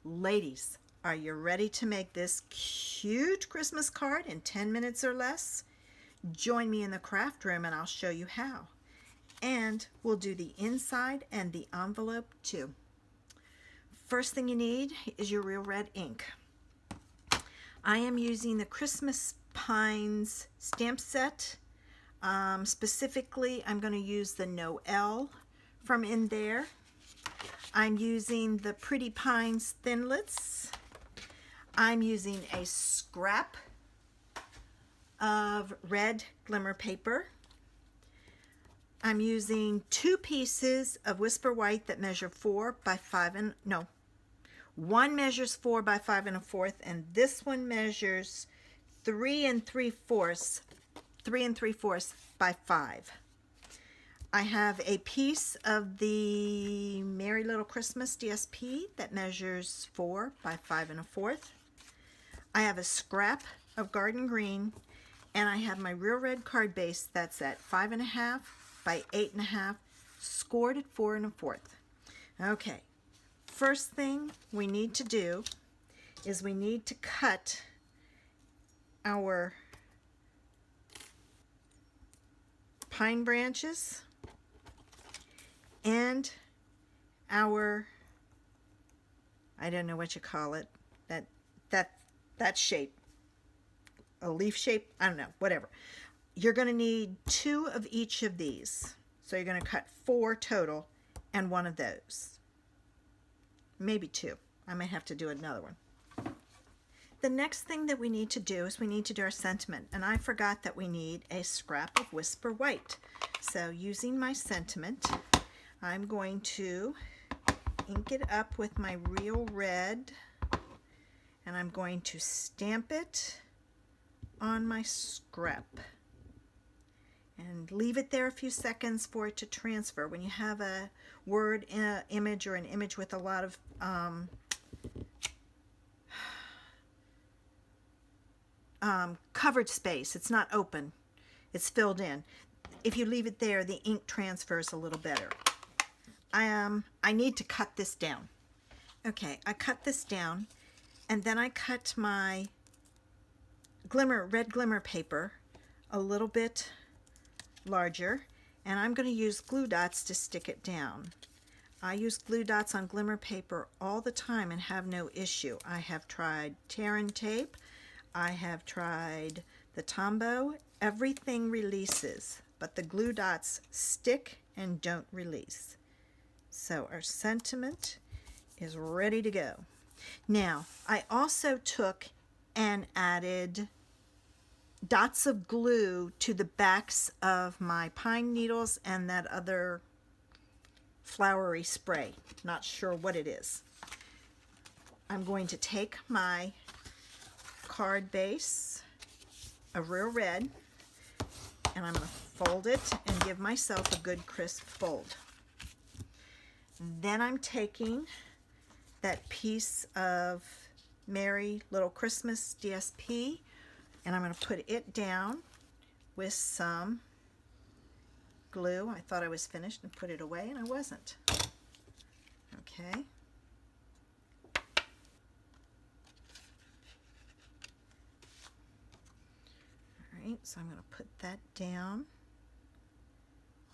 Ladies, are you ready to make this cute Christmas card in 10 minutes or less? Join me in the craft room and I'll show you how. And we'll do the inside and the envelope too. First thing you need is your real red ink. I am using the Christmas Pines stamp set. Specifically, I'm going to use the Noel from in there. I'm using the Pretty Pines Thinlits. I'm using a scrap of red glimmer paper. I'm using 2 pieces of Whisper White that measure 4 by 5 and no. One measures 4 by 5 1/4, and this one measures 3 3 3/4 by 5. I have a piece of the Merry Little Christmas DSP that measures 4 by 5 1/4. I have a scrap of Garden Green, and I have my real red card base that's at 5 1/2 by 8 1/2, scored at 4 1/4. Okay, first thing we need to do is we need to cut our pine branches and our, I don't know what you call it, that shape, a leaf shape, I don't know, whatever. You're going to need 2 of each of these. So you're going to cut 4 total and 1 of those. Maybe 2. I may have to do another one. The next thing that we need to do is we need to do our sentiment, and I forgot that we need a scrap of Whisper White. So using my sentiment, I'm going to ink it up with my real red, and I'm going to stamp it on my scrap and leave it there a few seconds for it to transfer. When you have a word image or an image with a lot of covered space, it's not open, it's filled in. If you leave it there, the ink transfers a little better. I need to cut this down. Okay, I cut this down, and then I cut my red glimmer paper a little bit larger, and I'm going to use glue dots to stick it down. I use glue dots on glimmer paper all the time and have no issue. I have tried Terran tape, I have tried the Tombow, everything releases, but the glue dots stick and don't release. So our sentiment is ready to go. Now, I also took and added dots of glue to the backs of my pine needles and that other flowery spray. Not sure what it is. I'm going to take my card base of real red, and I'm going to fold it and give myself a good crisp fold. Then I'm taking that piece of Merry Little Christmas DSP, and I'm going to put it down with some glue. I thought I was finished and put it away, and I wasn't. Okay. All right, so I'm going to put that down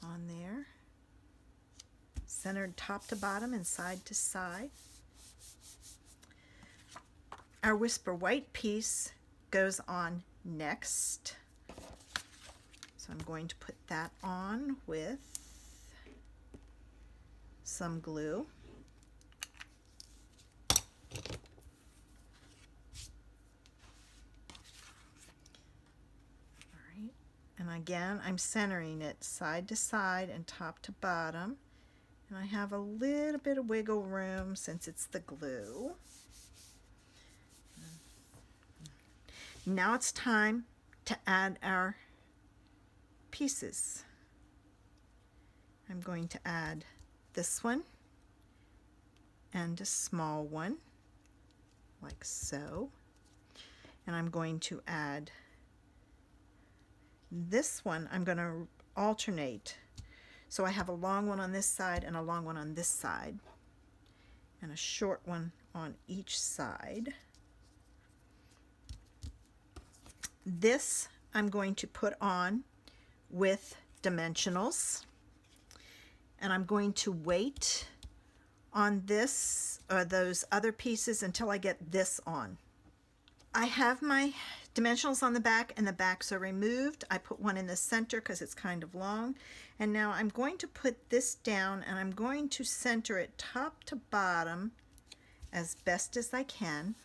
on there, centered top to bottom and side to side. Our Whisper White piece goes on next. So I'm going to put that on with some glue. Alright, and again I'm centering it side to side and top to bottom. And I have a little bit of wiggle room since it's the glue. Now it's time to add our pieces. I'm going to add this one and a small one, like so. And I'm going to add this one. I'm going to alternate. So I have a long one on this side and a long one on this side. and a short one on each side. This I'm going to put on with dimensionals, and I'm going to wait on this or those other pieces until I get this on. I have my dimensionals on the back, and the backs are removed. I put one in the center because it's kind of long, and now I'm going to put this down, and I'm going to center it top to bottom as best as I can.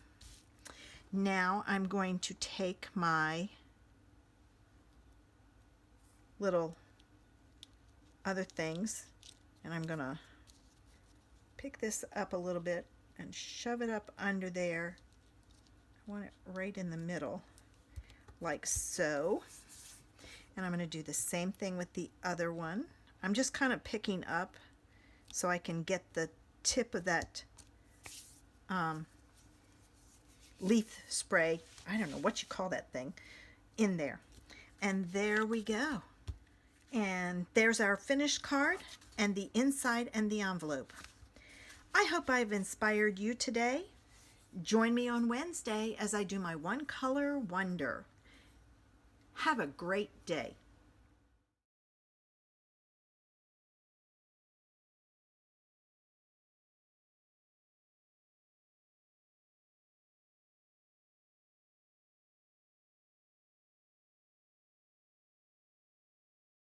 Now I'm going to take my little other things, and I'm gonna pick this up a little bit and shove it up under there. I want it right in the middle, like so. And I'm going to do the same thing with the other one. I'm just kind of picking up so I can get the tip of that leaf spray, I don't know what you call that thing, in there. And there we go. And there's our finished card and the inside and the envelope. I hope I've inspired you today. Join me on Wednesday as I do my one color wonder. Have a great day.